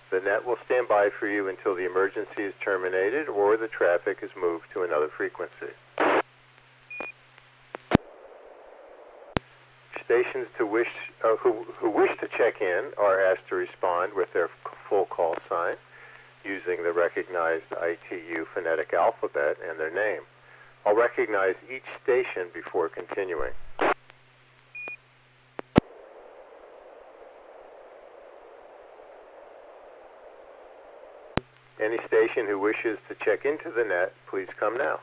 The net will stand by for you until the emergency is terminated or the traffic is moved to another frequency. Stations who wish to check in are asked to respond with their full call sign using the recognized ITU phonetic alphabet and their name. I'll recognize each station before continuing. Any station who wishes to check into the net, please come now.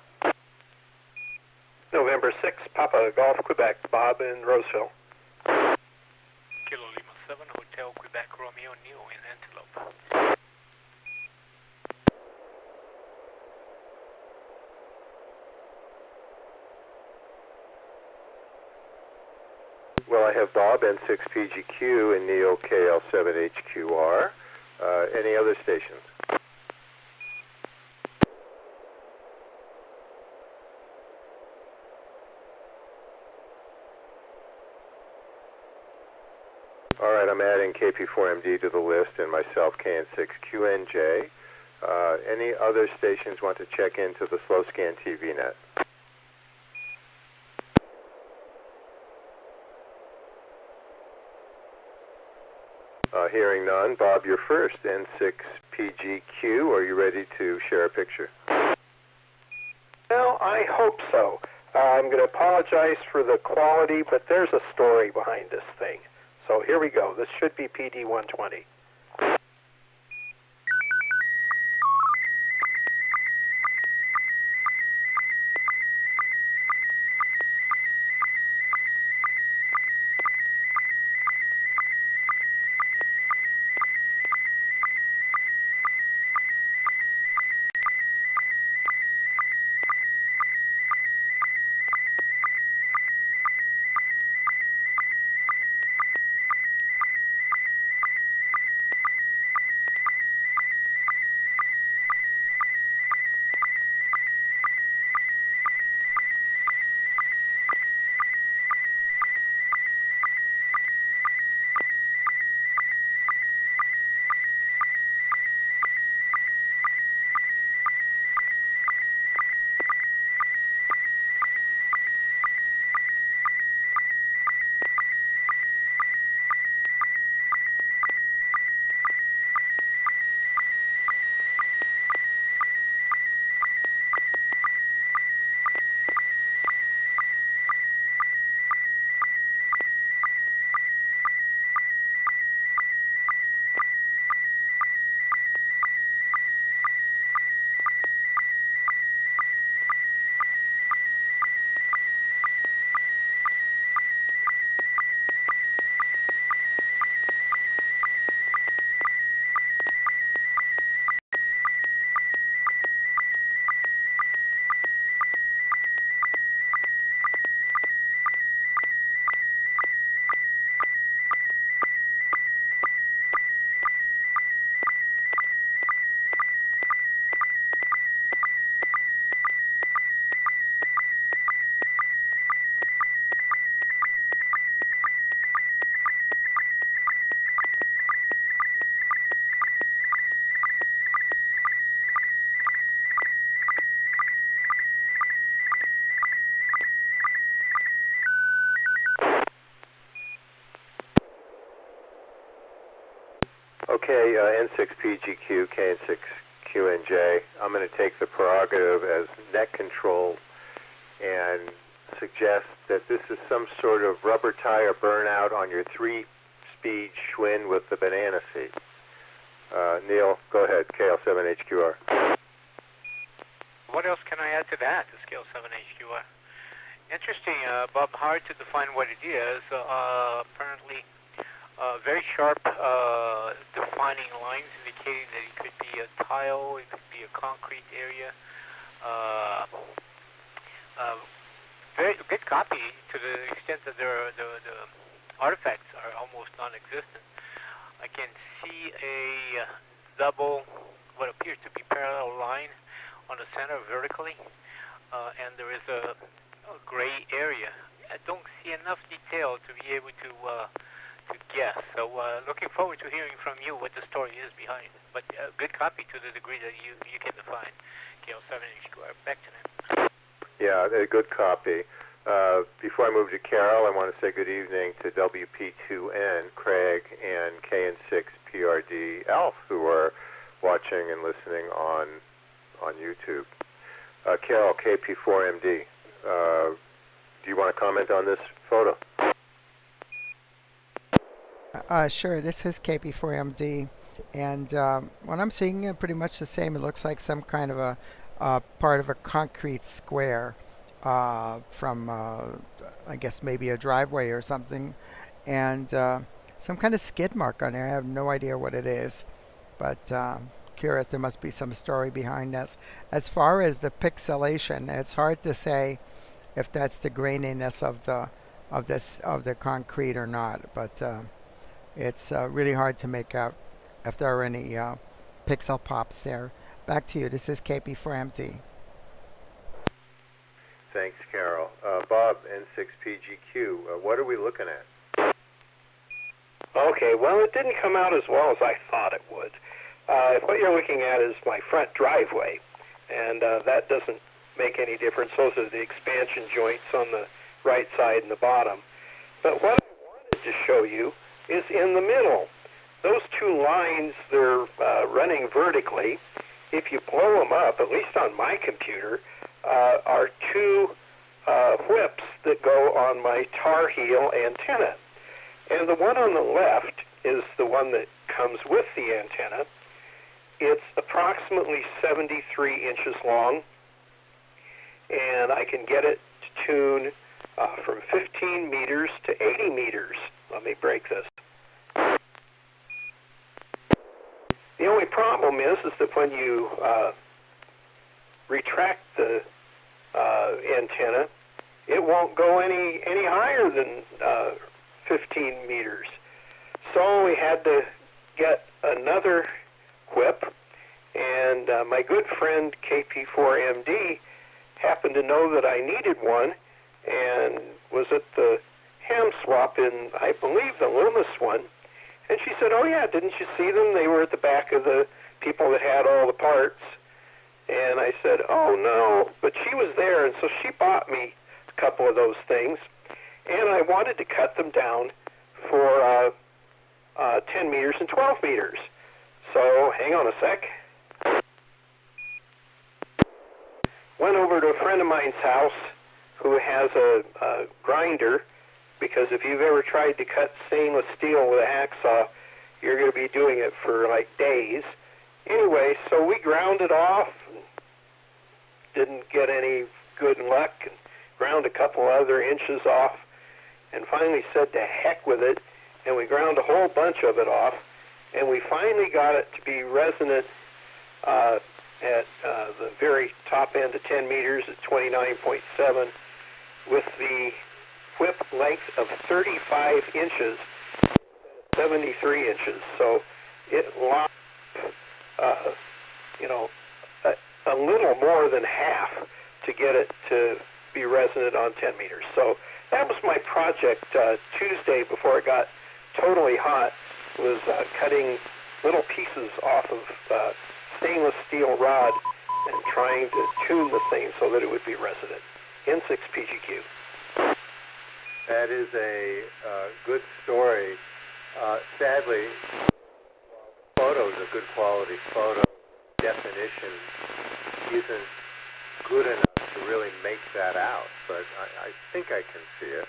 November 6, Papa Golf, Quebec, Bob in Roseville. Kilo Lima 7, Hotel Quebec, Romeo, Neo in Antelope. Well, I have Bob, N6PGQ, and Neo, KL7HQR. Any other stations? All right, I'm adding KP4MD to the list and myself, KN6QNJ. Any other stations want to check into the slow scan TV net? Hearing none. Bob, you're first, N6PGQ. Are you ready to share a picture? Well, I hope so. I'm going to apologize for the quality, but there's a story behind this thing. So here we go. This should be PD 120. Okay, N6PGQ, KN6QNJ. I'm going to take the prerogative as net control and suggest that this is some sort of rubber tire burnout on your 3-speed Schwinn with the banana seat. Neil, go ahead, KL7HQR. What else can I add to that, the Scale 7HQR? Interesting, Bob, hard to define what it is. Apparently, very sharp defining lines indicating that it could be a tile, it could be a concrete area. Very good copy to the extent that the artifacts are almost non-existent. I can see a double, what appears to be parallel line on the center vertically, and there is a gray area. I don't see enough detail to be able to to guess. So looking forward to hearing from you what the story is behind it. But good copy to the degree that you can define. KL7HQR. Back to them. Yeah, a good copy. Before I move to Carol, I want to say good evening to WP2N, Craig, and KN6PRD, Alf, who are watching and listening on YouTube. Carol, KP4MD, do you want to comment on this photo? Sure, this is KP4MD, and what I'm seeing pretty much the same. It looks like some kind of a part of a concrete square from, I guess, maybe a driveway or something, and some kind of skid mark on there. I have no idea what it is, but curious. There must be some story behind this. As far as the pixelation, it's hard to say if that's the graininess of the concrete or not, but it's really hard to make out if there are any pixel pops there. Back to you. This is KP4MD. Thanks, Carol. Bob, N6PGQ, what are we looking at? Okay, well, it didn't come out as well as I thought it would. What you're looking at is my front driveway, and that doesn't make any difference. Those are the expansion joints on the right side and the bottom. But what I wanted to show you is in the middle. Those two lines, they're running vertically. If you blow them up, at least on my computer, are two whips that go on my Tar Heel antenna. And the one on the left is the one that comes with the antenna. It's approximately 73 inches long, and I can get it to tune from 15 meters to 80 meters. Let me break this. The only problem is that when you retract the antenna, it won't go any higher than 15 meters. So we had to get another whip, and my good friend KP4MD happened to know that I needed one and was at the ham swap in, I believe, the Loomis one. And she said, "Oh yeah, didn't you see them? They were at the back of the people that had all the parts." And I said, "Oh no," but she was there, and so she bought me a couple of those things, and I wanted to cut them down for 10 meters and 12 meters. So hang on a sec. Went over to a friend of mine's house who has a grinder, because if you've ever tried to cut stainless steel with a hacksaw, you're going to be doing it for like days. Anyway, so we ground it off, didn't get any good luck, and ground a couple other inches off, and finally said to heck with it, and we ground a whole bunch of it off, and we finally got it to be resonant at the very top end of 10 meters at 29.7 with the whip length of 35 inches, 73 inches. So it lost, a little more than half to get it to be resonant on 10 meters. So that was my project Tuesday before it got totally hot, was cutting little pieces off of stainless steel rod and trying to tune the thing so that it would be resonant. N6PGQ. That is a good story. Sadly, photos are good quality photo. Definition isn't good enough to really make that out, but I think I can see it.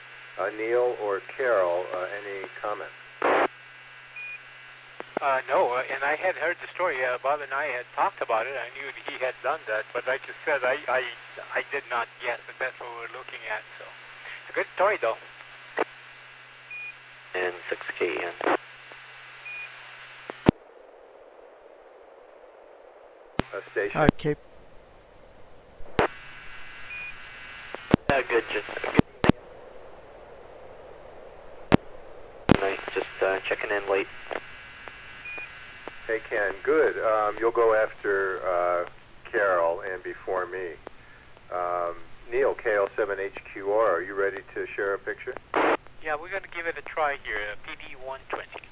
Neil or Carol, any comments? No, and I had heard the story. Bob and I had talked about it. I knew he had done that, but like you said, I did not guess that that's what we're looking at. So, it's a good story, though. N6KN. Station. Okay. Good, just nice. Just checking in late. Hey, Ken. Good. You'll go after Carol and before me. Neil, KL7HQR, are you ready to share a picture? Yeah, we're going to give it a try here, PD 120.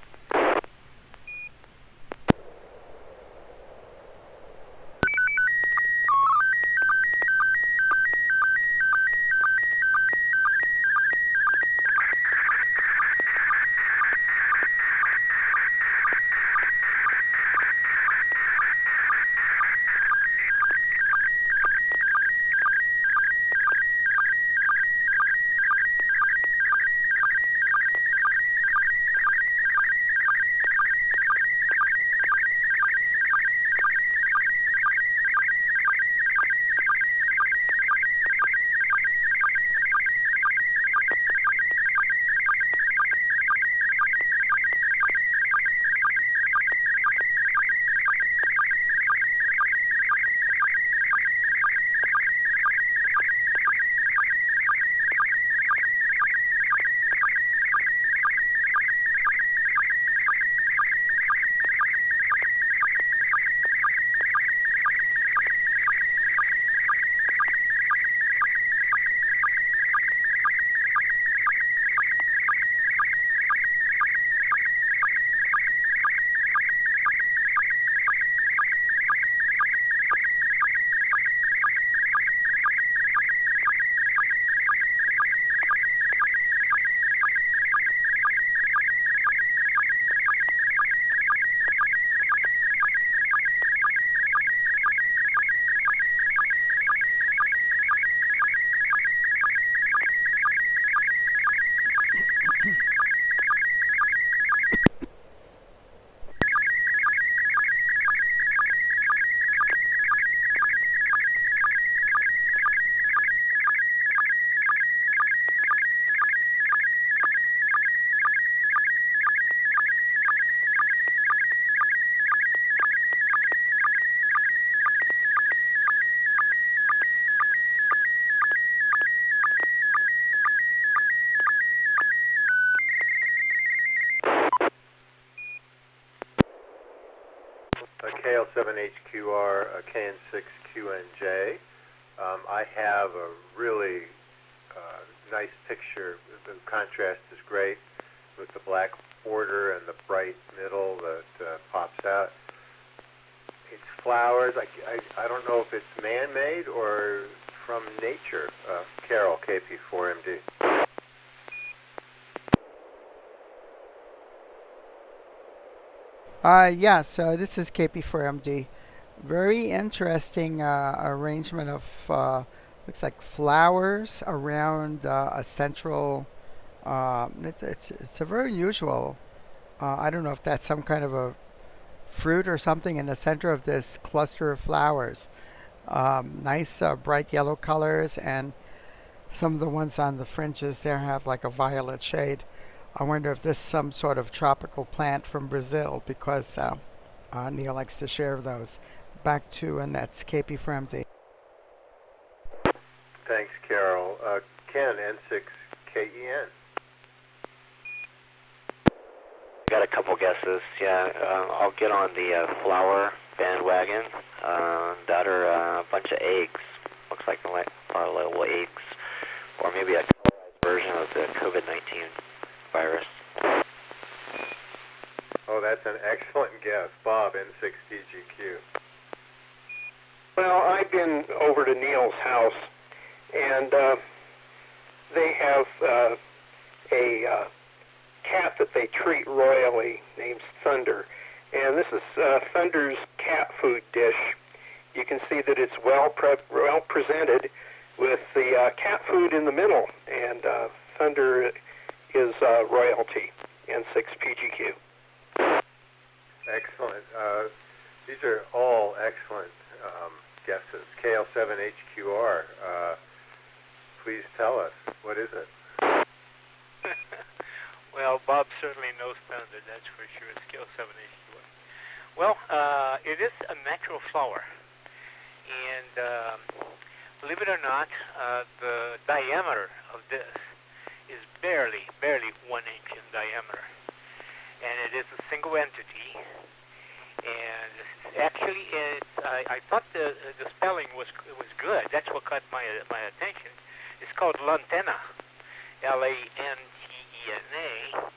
KL7HQR, KN6QNJ. I have a really nice picture. The contrast is great with the black border and the bright middle that pops out. It's flowers. I don't know if it's man-made or from nature. Carol, KP4MD. Yes, so this is KP4MD. Very interesting arrangement of looks like flowers around a central. It's a very unusual. I don't know if that's some kind of a fruit or something in the center of this cluster of flowers. Nice bright yellow colors, and some of the ones on the fringes there have like a violet shade. I wonder if this is some sort of tropical plant from Brazil, because Neil likes to share those. Back to Annette's KP4MD. Thanks, Carol. Ken, N6KEN. Got a couple guesses. Yeah, I'll get on the flower bandwagon. That are a bunch of eggs. Looks like a lot of little eggs, or maybe a colorized version of the COVID-19 virus. Oh, that's an excellent guess. Bob, N6DGQ. Well, I've been over to Neil's house, and they have a cat that they treat royally named Thunder. And this is Thunder's cat food dish. You can see that it's well presented with the cat food in the middle, and Thunder is royalty, N6PGQ. Excellent. These are all excellent guesses. KL7HQR, please tell us, what is it? Well, Bob certainly knows Thunder, that's for sure. It's Scale 7HQR. Well, it is a natural flower. And believe it or not, the diameter of this is barely 1 inch in diameter. And it is a single entity. And actually, I thought the spelling was good. That's what caught my attention. It's called Lantena, Lantena. N6NA,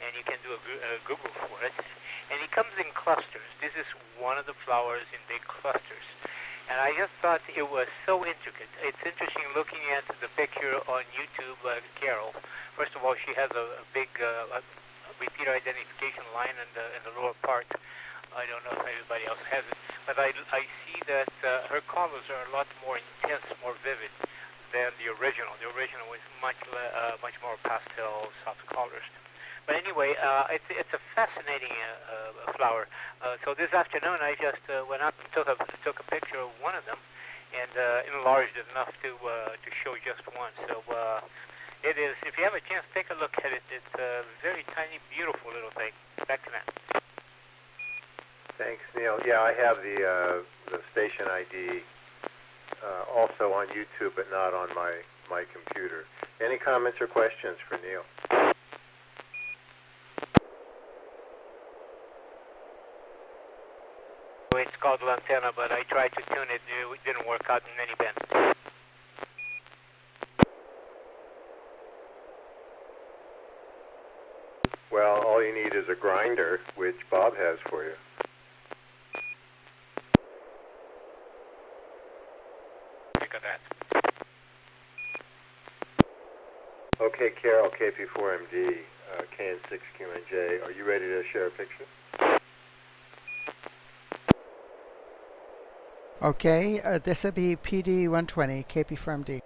and you can do a Google for it. And it comes in clusters. This is one of the flowers in big clusters. And I just thought it was so intricate. It's interesting looking at the picture on YouTube, Carol. First of all, she has a big repeater identification line in the lower part. I don't know if everybody else has it, but I see that her colors are a lot more intense, more vivid than the original. The original was much more pastel, soft colors. But anyway, it's a fascinating flower. So this afternoon, I just went up and took a picture of one of them, and enlarged it enough to show just one. So it is. If you have a chance, take a look at it. It's a very tiny, beautiful little thing. Back to that. Thanks, Neil. Yeah, I have the station ID also on YouTube, but not on my computer. Any comments or questions for Neil? It's called Lantana, but I tried to tune it. It didn't work out in any band. Well, all you need is a grinder, which Bob has for you. Think of that. Okay, Carol, KP4MD, KN6QNJ, are you ready to share a picture? Okay, this will be PD120, KP from D.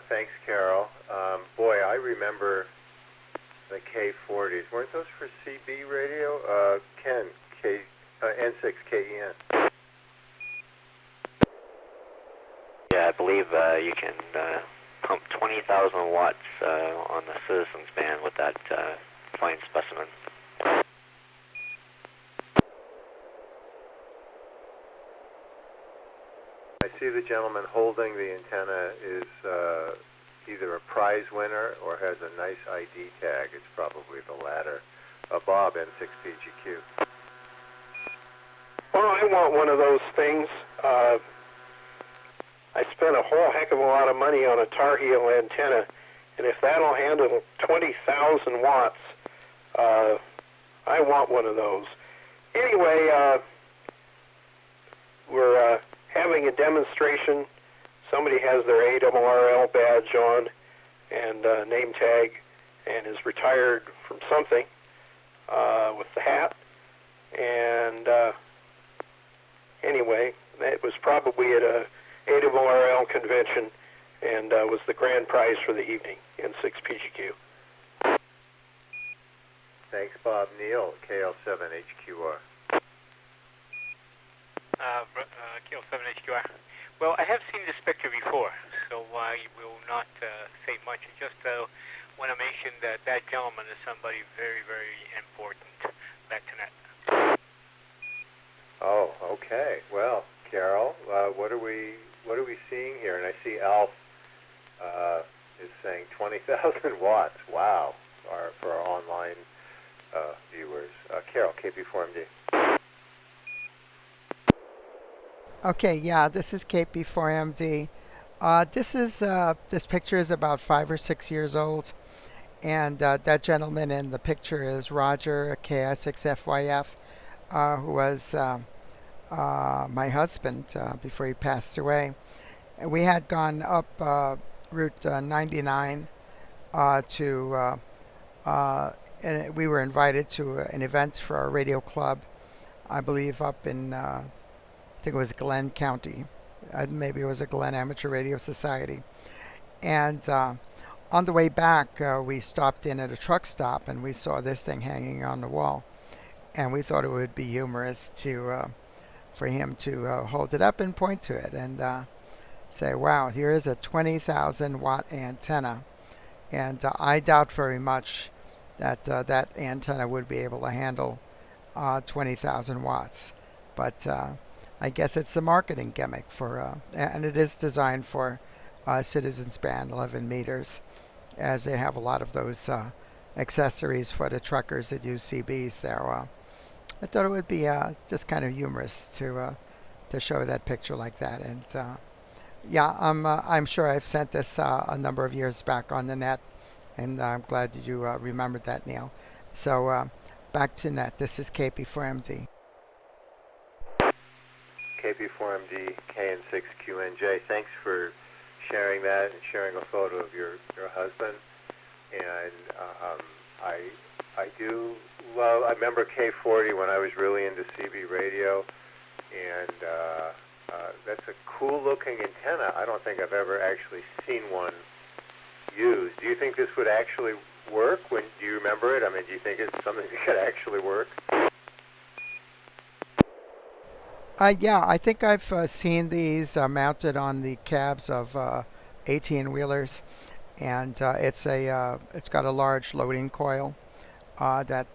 Thanks, Carol. Boy, I remember the K40s. Weren't those for CB radio? Ken, N6KEN. Yeah, I believe you can pump 20,000 watts on the Citizens band with that fine specimen. I see the gentleman holding the antenna is either a prize winner or has a nice ID tag. It's probably the latter. Bob, N6PGQ. Well, I want one of those things. I spent a whole heck of a lot of money on a Tar Heel antenna, and if that'll handle 20,000 watts, I want one of those. Anyway, we're having a demonstration. Somebody has their ARRL badge on and name tag and is retired from something with the hat. And anyway, it was probably at a ARRL convention and was the grand prize for the evening, N6PGQ. Thanks, Bob. Neil, KL7HQR. KL7HQR. Well, I have seen this picture before, so I will not say much. Just want to mention that that gentleman is somebody very, very important. Back to net. Oh, okay. Well, Carol, what are we seeing here? And I see Alf is saying 20,000 watts. Wow, for our online viewers. Carol, KP4MD. Okay, yeah, this is KP4MD. This picture is about 5 or 6 years old, and that gentleman in the picture is Roger KI6FYF, who was my husband before he passed away. And we had gone up Route 99 and we were invited to an event for our radio club, I believe up in I think it was Glenn County. Maybe it was a Glenn Amateur Radio Society. And on the way back, we stopped in at a truck stop and we saw this thing hanging on the wall. And we thought it would be humorous for him to hold it up and point to it and say, wow, here is a 20,000 watt antenna. And I doubt very much that that antenna would be able to handle 20,000 watts. But I guess it's a marketing gimmick and it is designed for Citizens Band 11 meters, as they have a lot of those accessories for the truckers that use CBs. So I thought it would be just kind of humorous to show that picture like that. And yeah, I'm sure I've sent this a number of years back on the net, and I'm glad you remembered that, Neil. So back to net. This is KP4MD. KP4MD, KN6QNJ. Thanks for sharing that and sharing a photo of your husband. And I do love, I remember K40 when I was really into CB radio, and that's a cool looking antenna. I don't think I've ever actually seen one used. Do you think this would actually work? Do you remember it? I mean, do you think it's something that could actually work? Yeah, I think I've seen these mounted on the cabs of 18-wheelers, and it's got a large loading coil that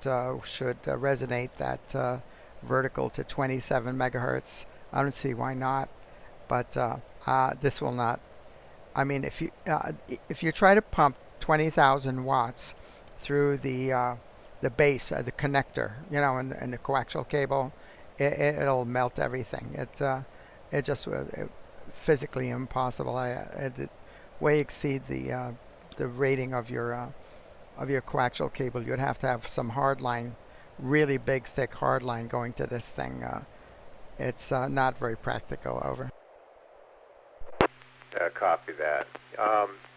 should resonate that vertical to 27 megahertz. I don't see why not, but this will not. I mean, if you try to pump 20,000 watts through the base, the connector, and the coaxial cable, it'll melt everything. It just physically impossible. It way exceed the rating of your coaxial cable. You'd have to have some hard line, really big, thick hard line going to this thing. It's not very practical. Over. Copy that.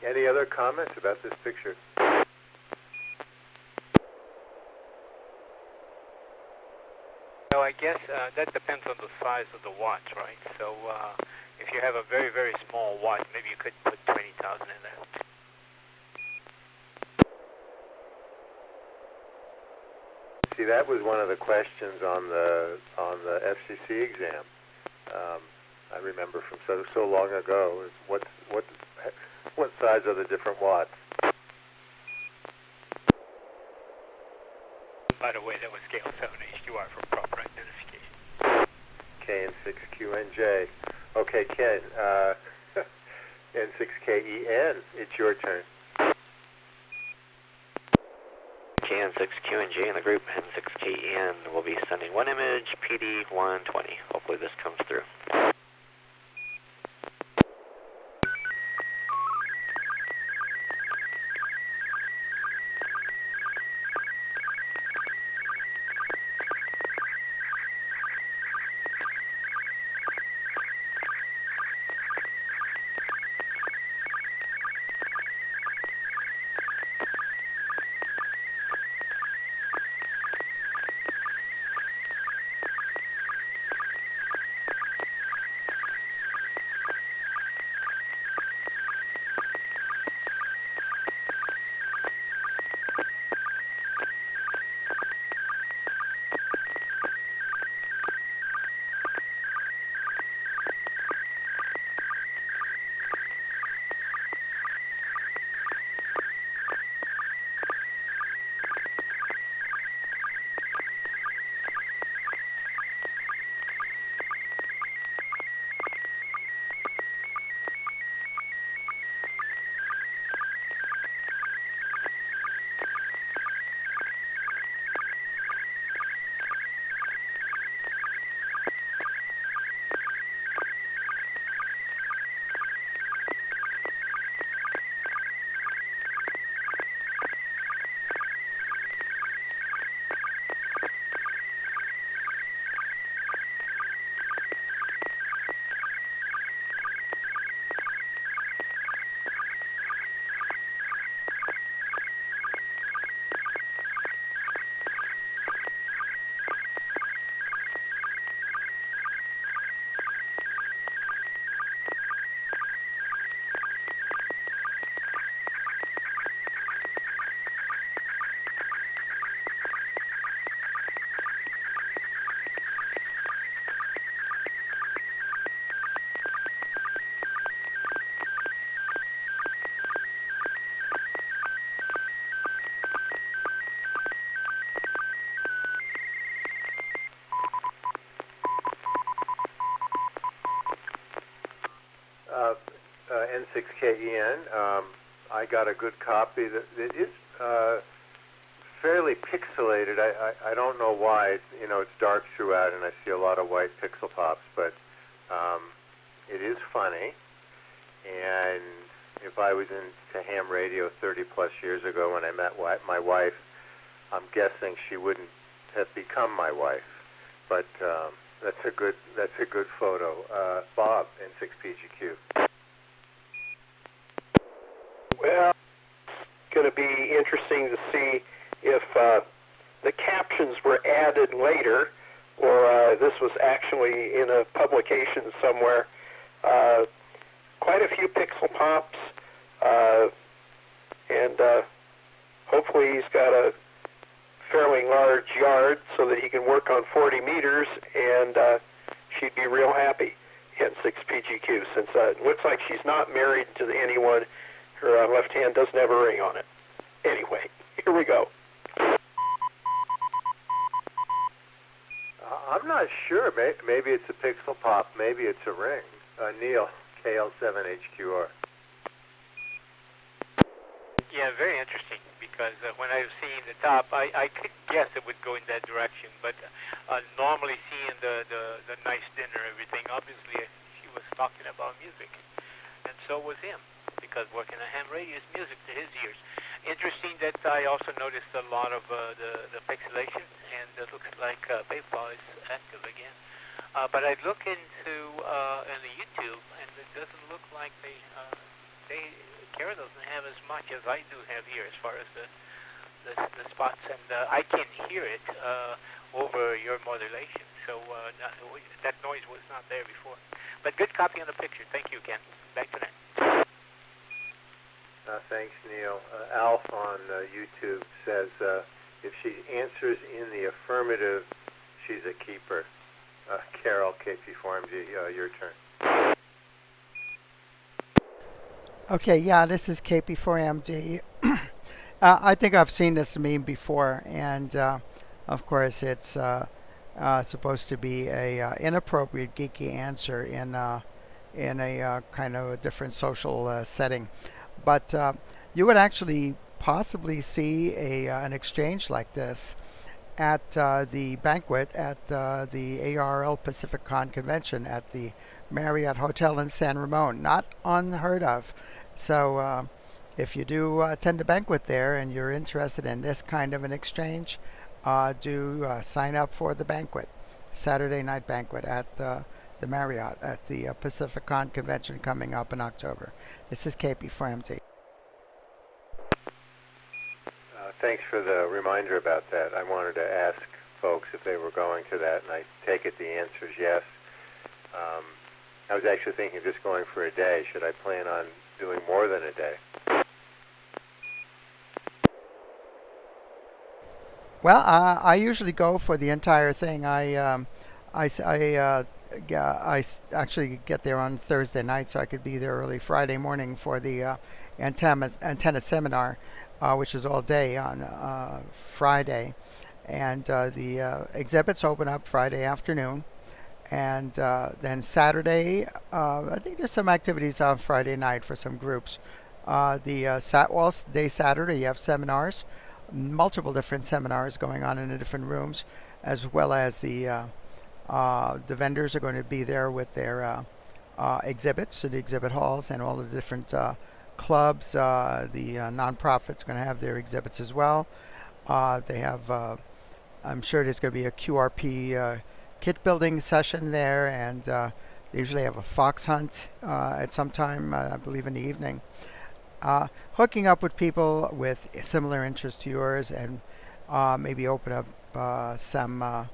Any other comments about this picture? So I guess that depends on the size of the watts, right? So if you have a very, very small watt, maybe you could put 20,000 in there. See, that was one of the questions on the FCC exam. I remember from so long ago is what size are the different watts? By the way, that was scale 7HQR for proper identification. KN6QNJ. Okay, Ken, N6KEN, it's your turn. KN6QNJ in the group, N6KEN will be sending one image, PD 120. Hopefully this comes through. N6KEN. I got a good copy. That it is fairly pixelated. I don't know why. It's dark throughout, and I see a lot of white pixel pops, but it is funny. And if I was into ham radio 30 plus years ago when I met my wife, I'm guessing she wouldn't have become my wife. But that's a good photo. Bob, N6PGQ. Well, it's going to be interesting to see if the captions were added later, or this was actually in a publication somewhere. Quite a few pixel pops, and hopefully he's got a fairly large yard so that he can work on 40 meters, and she'd be real happy in 6PGQ, since it looks like she's not married to anyone. Her left hand doesn't have a ring on it. Anyway, here we go. I'm not sure. Maybe it's a pixel pop. Maybe it's a ring. Neil, KL7HQR. Yeah, very interesting, because when I was seeing the top, I could guess it would go in that direction, but normally seeing the nice dinner, everything, obviously she was talking about music, and so was him, because working on ham radio is music to his ears. Interesting that I also noticed a lot of the pixelation, and it looks like PayPal is active again. But I look into in the YouTube, and it doesn't look like Kara doesn't have as much as I do have here as far as the spots, and I can hear it over your modulation. So that noise was not there before. But good copy on the picture. Thank you, Ken. Back to that. Thanks, Neil. Alf on YouTube says if she answers in the affirmative, she's a keeper. Carol, KP4MG, your turn. Okay, yeah, this is KP4MD. I think I've seen this meme before, and of course it's supposed to be a inappropriate geeky answer in a kind of a different social setting. But you would actually possibly see an exchange like this at the banquet at the ARL PacificCon convention at the Marriott Hotel in San Ramon. Not unheard of. So if you do attend a banquet there and you're interested in this kind of an exchange, do sign up for the banquet, Saturday night banquet at the Marriott at the PacificCon convention coming up in October. This is KP4MD. Thanks for the reminder about that. I wanted to ask folks if they were going to that, and I take it the answer is yes. I was actually thinking of just going for a day. Should I plan on doing more than a day? Well, I usually go for the entire thing. I actually get there on Thursday night, so I could be there early Friday morning for the antenna seminar, which is all day on Friday. And the exhibits open up Friday afternoon. And then Saturday, I think there's some activities on Friday night for some groups. Day Saturday, you have seminars, multiple different seminars going on in the different rooms, as well as the vendors are going to be there with their exhibits in the exhibit halls, and all the different clubs. The nonprofits going to have their exhibits as well. They have, I'm sure there's going to be a QRP kit building session there, and they usually have a fox hunt at some time, I believe in the evening. Hooking up with people with similar interests to yours, and maybe open up some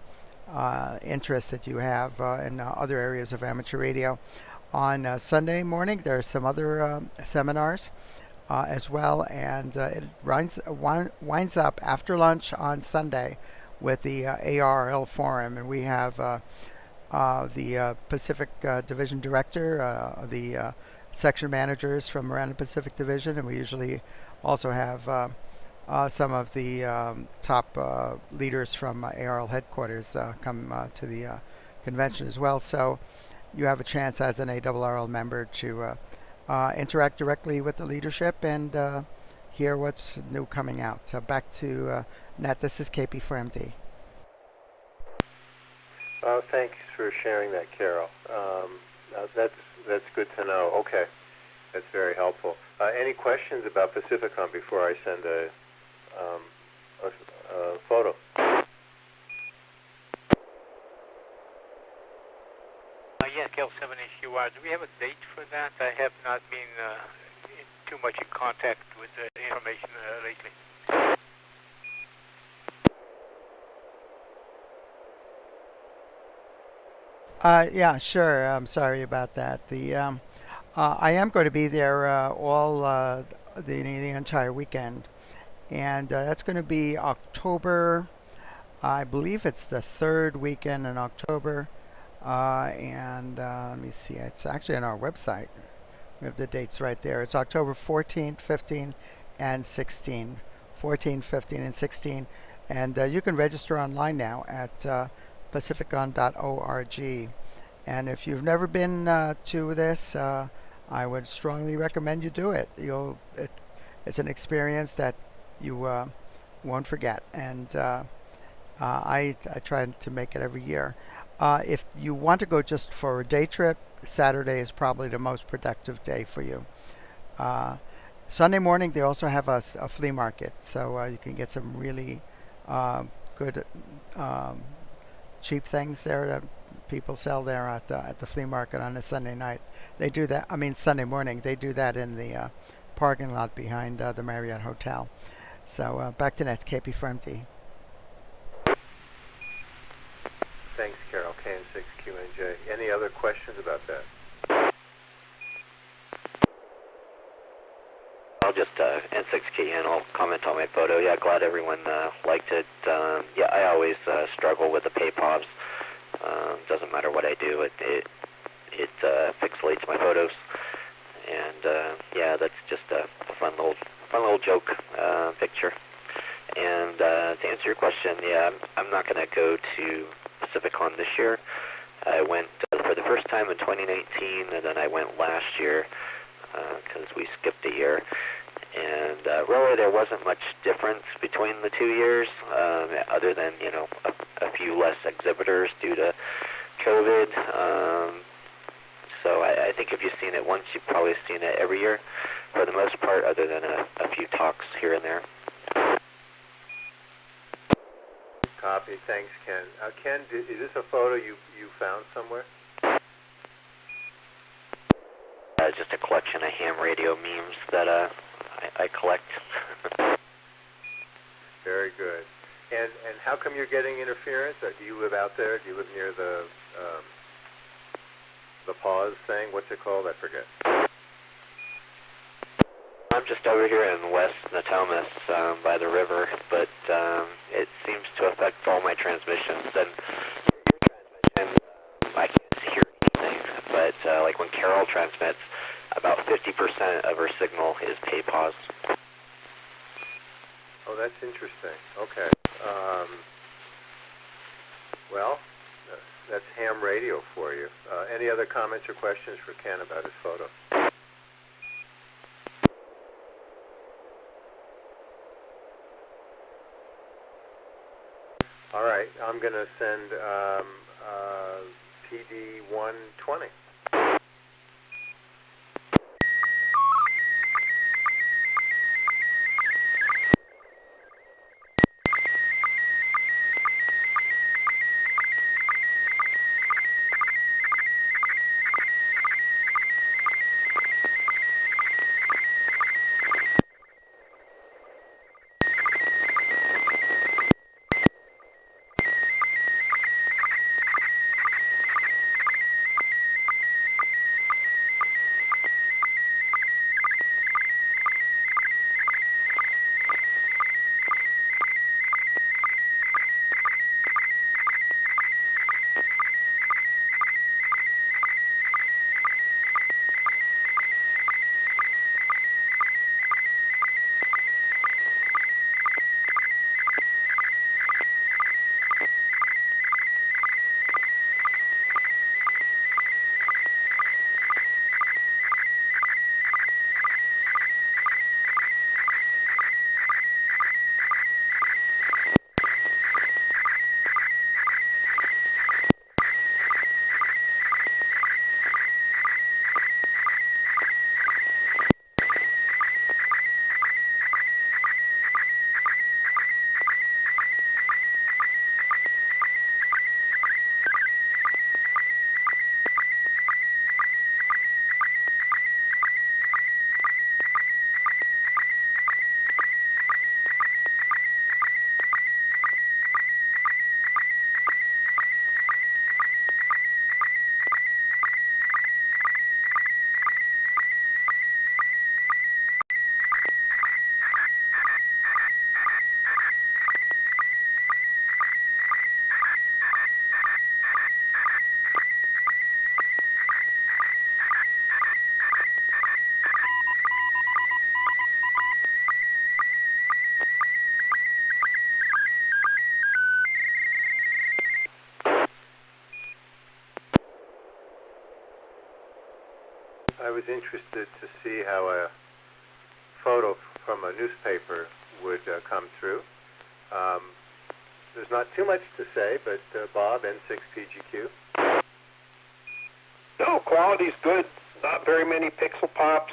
interests that you have in other areas of amateur radio. On Sunday morning, there are some other seminars as well, and it winds up after lunch on Sunday with the ARL Forum, and we have the Pacific Division Director, the section managers from around the Pacific Division, and we usually also have some of the top leaders from ARL headquarters come to the convention as well. So you have a chance as an ARRL member to interact directly with the leadership and hear what's new coming out. So back to Net. This is KP4MD. Thanks for sharing that, Carol. That's good to know. Okay, that's very helpful. Any questions about Pacificon before I send a photo? Yeah, Kel 7HQR. Do we have a date for that? I have not been too much in contact with the information lately. Yeah, sure. I'm sorry about that. I am going to be there all the entire weekend, and that's going to be October. I believe it's the third weekend in October, and let me see. It's actually on our website. We have the dates right there. It's October 14th, 15th, and 16th. 14, 15, and 16. And you can register online now at pacificon.org. And if you've never been to this, I would strongly recommend you do it. It's an experience that you won't forget. And I try to make it every year. If you want to go just for a day trip, Saturday is probably the most productive day for you. Sunday morning, they also have a flea market, so you can get some really good cheap things there that people sell there at the flea market on a Sunday night. They do that. I mean Sunday morning. They do that in the parking lot behind the Marriott Hotel. So back to Net, KP4MD. Thanks, Carol. KN6QNJ. Any other questions about that? I'll just N6 key in. I'll comment on my photo. Yeah, glad everyone liked it. Yeah, I always struggle with the PayPobs. Doesn't matter what I do, it pixelates my photos. And yeah, that's just a fun little joke picture. And to answer your question, yeah, I'm not going to go to Pacificon this year. I went for the first time in 2019, and then I went last year because we skipped a year. And really, there wasn't much difference between the 2 years, other than a few less exhibitors due to COVID. So I think if you've seen it once, you've probably seen it every year, for the most part, other than a few talks here and there. Copy. Thanks, Ken. Ken, is this a photo you found somewhere? Just a collection of ham radio memes that I collect. Very good. And how come you're getting interference? Do you live out there? Do you live near the pause thing? What's it called? I forget. I'm just over here in West Natomas by the river, but it seems to affect all my transmissions. And I can't hear anything, but like when Carol transmits, about 50% of her signal is pause. Oh, that's interesting. Okay. Well, that's ham radio for you. Any other comments or questions for Ken about his photo? All right, I'm going to send PD 120. I was interested to see how a photo from a newspaper would come through. There's not too much to say, but Bob, N6PGQ. No, quality's good. Not very many pixel pops.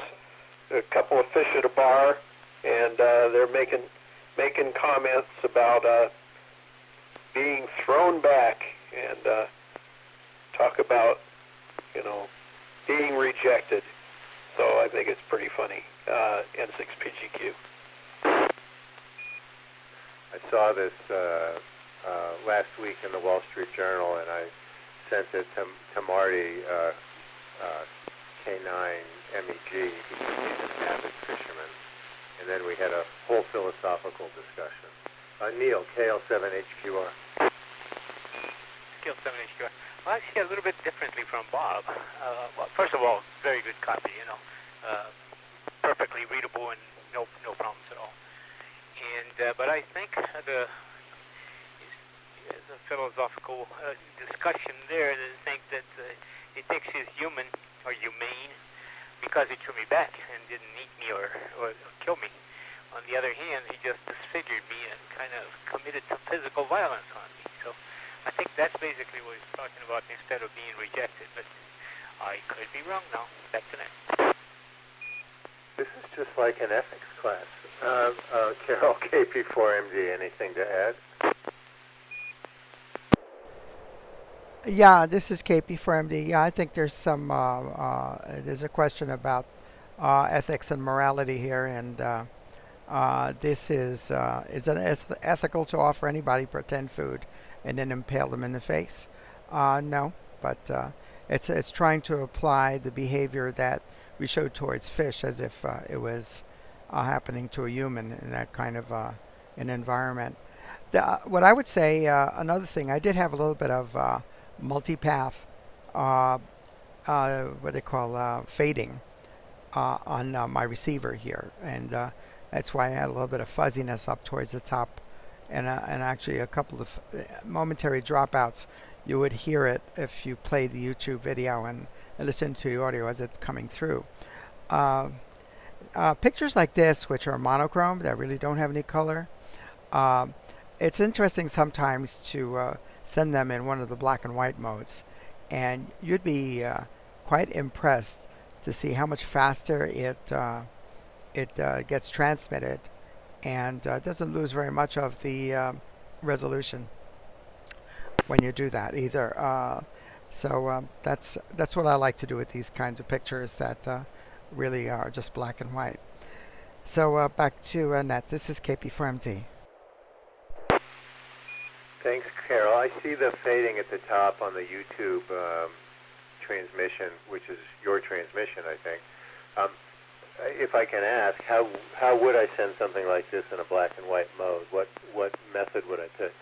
A couple of fish at a bar, and they're making comments about being thrown back and talk about, being rejected. So I think it's pretty funny. N6PGQ. I saw this last week in the Wall Street Journal, and I sent it to Marty, K9 MEG, because he's an avid fisherman. And then we had a whole philosophical discussion. Neil, KL7HQR. KL7HQR. Well, I see a little bit differently from Bob. Well, first of all, very good copy, perfectly readable and no problems at all. And but I think the philosophical discussion there, I think that he thinks he's human or humane because he threw me back and didn't eat me or kill me. On the other hand, he just disfigured me and kind of committed some physical violence on me. So I think that's basically what he's talking about instead of being rejected. But I could be wrong now. Back to that. This is just like an ethics class. Carol, KP4MD, anything to add? Yeah, this is KP4MD. Yeah, I think there's some, there's a question about ethics and morality here, and this is it ethical to offer anybody pretend food and then impale them in the face? No, but it's trying to apply the behavior that we showed towards fish as if it was happening to a human in that kind of an environment. What I would say, another thing, I did have a little bit of multipath, what they call fading on my receiver here, and that's why I had a little bit of fuzziness up towards the top, and actually a couple of momentary dropouts. You would hear it if you play the YouTube video and listen to the audio as it's coming through. Pictures like this, which are monochrome, that really don't have any color, it's interesting sometimes to send them in one of the black and white modes, and you'd be quite impressed to see how much faster it gets transmitted, and doesn't lose very much of the resolution when you do that either. So that's what I like to do with these kinds of pictures that really are just black and white. So back to Net. This is KP4MD. Thanks, Carol. I see the fading at the top on the YouTube transmission, which is your transmission, I think. If I can ask, how would I send something like this in a black and white mode? What method would I pick?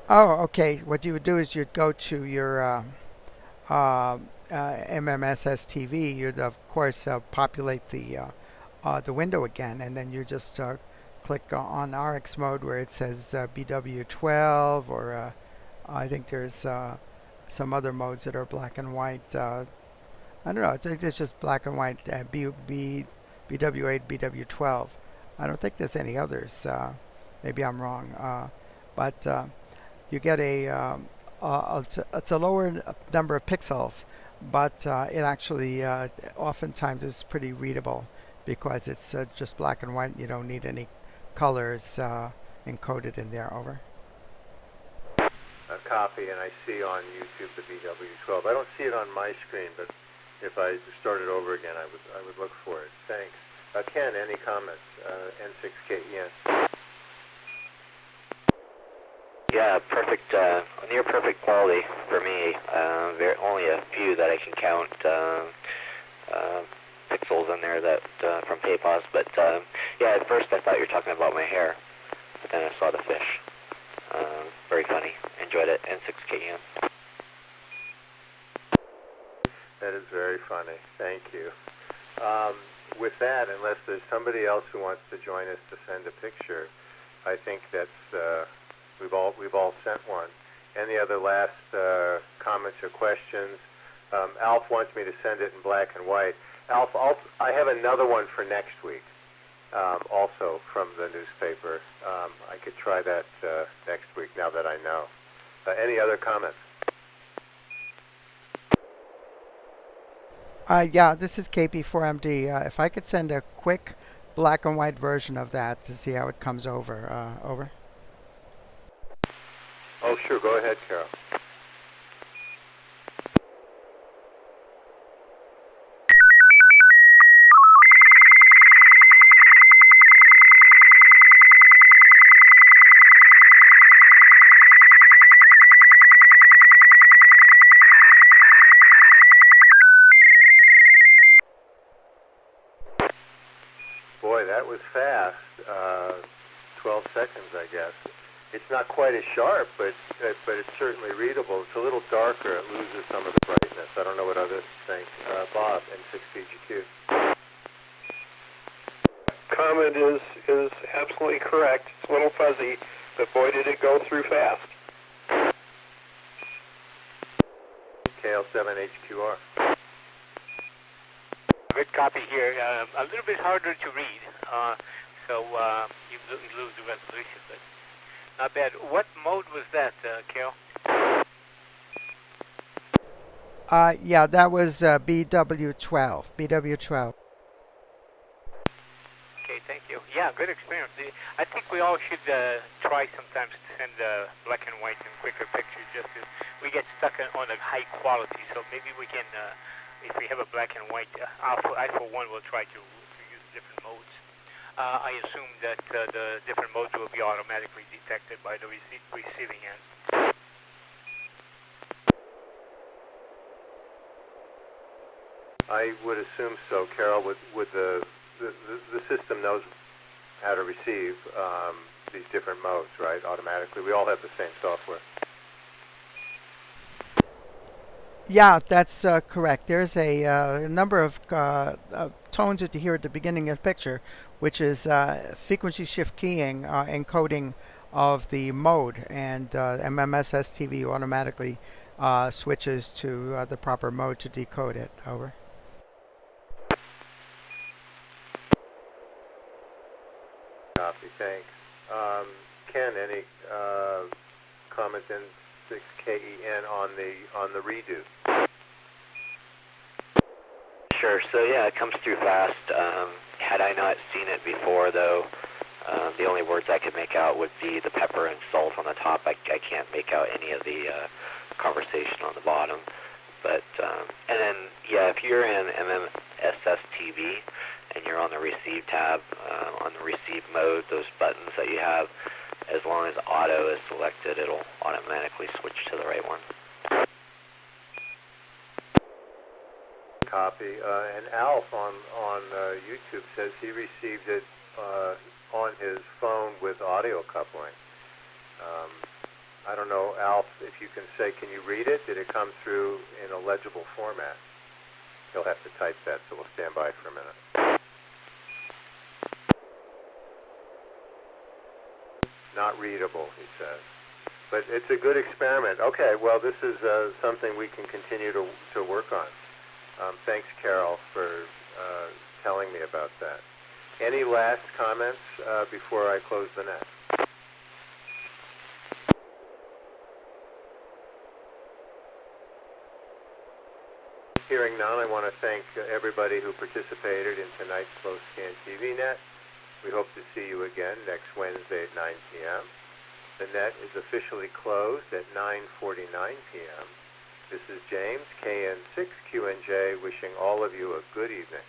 Oh, okay. What you would do is you'd go to your MMS SSTV. You'd of course populate the window again, and then you just click on RX mode where it says BW12, or I think there's some other modes that are black and white. I don't know. It's just black and white. BW8, BW12. I don't think there's any others. Maybe I'm wrong. But you get it's a lower number of pixels, but it actually oftentimes is pretty readable because it's just black and white. You don't need any colors encoded in there. Over. A copy, and I see on YouTube the BW12. I don't see it on my screen, but if I started over again, I would look for it. Thanks. Ken, any comments? N6KEN. Yeah, perfect, near perfect quality for me. Only a few that I can count pixels in there that from PayPods. But yeah, at first I thought you were talking about my hair, but then I saw the fish. Very funny. Enjoyed it. N6KEN. That is very funny. Thank you. With that, unless there's somebody else who wants to join us to send a picture, I think that's we've all sent one. Any other last comments or questions? Alf wants me to send it in black and white. Alf, I have another one for next week, also from the newspaper. I could try that next week now that I know. Any other comments? Yeah, this is KP4MD. If I could send a quick black and white version of that to see how it comes over. Over. Oh, sure. Go ahead, Carol. Boy, that was fast. 12 seconds, I guess. It's not quite as sharp, but it's certainly readable. It's a little darker. It loses some of the brightness. I don't know what others think. Bob, N6PGQ. Comment is absolutely correct. It's a little fuzzy, but boy, did it go through fast. KL7HQR. Good copy here. A little bit harder to read, so you lose the resolution, but not bad. What mode was that, Carol? Yeah, that was BW12. BW12. Okay, thank you. Yeah, good experience. I think we all should try sometimes to send black and white and quicker pictures. Just to, we get stuck on a high quality, so maybe we can, if we have a black and white, I for one will try to use different modes. I assume that the different modes will be automatically detected by the receiving end. I would assume so, Carol. With the system knows how to receive these different modes, right? Automatically. We all have the same software. Yeah, that's correct. There's a number of tones that you hear at the beginning of the picture, which is frequency shift keying, encoding of the mode, and MMS STV automatically switches to the proper mode to decode it. Over. Copy, thanks. Ken, any comments in 6KEN on the redo? Sure. So yeah, it comes through fast. Had I not seen it before, though, the only words I could make out would be the pepper and salt on the top. I can't make out any of the conversation on the bottom. But and then yeah, if you're in SSTV and you're on the receive tab, on the receive mode, those buttons that you have, as long as auto is selected, it'll automatically switch to the right one. Copy. And Alf on YouTube says he received it on his phone with audio coupling. I don't know, Alf, if you can say, can you read it? Did it come through in a legible format? He'll have to type that, so we'll stand by for a minute. Not readable, he says. But it's a good experiment. Okay, well, this is something we can continue to work on. Thanks, Carol, for telling me about that. Any last comments before I close the net? Hearing none, I want to thank everybody who participated in tonight's Slow Scan TV Net. We hope to see you again next Wednesday at 9 p.m. The net is officially closed at 9:49 p.m. This is James, KN6QNJ, wishing all of you a good evening.